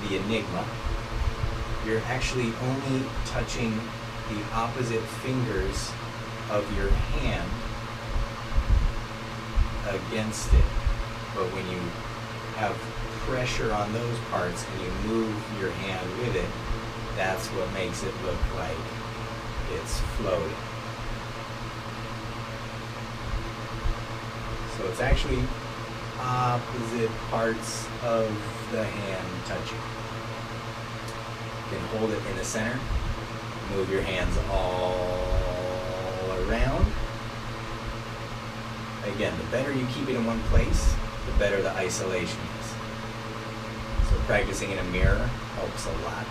the Enigma, you're actually only touching the opposite fingers of your hand against it. But when you have pressure on those parts and you move your hand with it, that's what makes it look like it's floating. So it's actually opposite parts of the hand touching. You can hold it in the center, move your hands all around. Again, the better you keep it in one place, the better the isolation is. So practicing in a mirror helps a lot.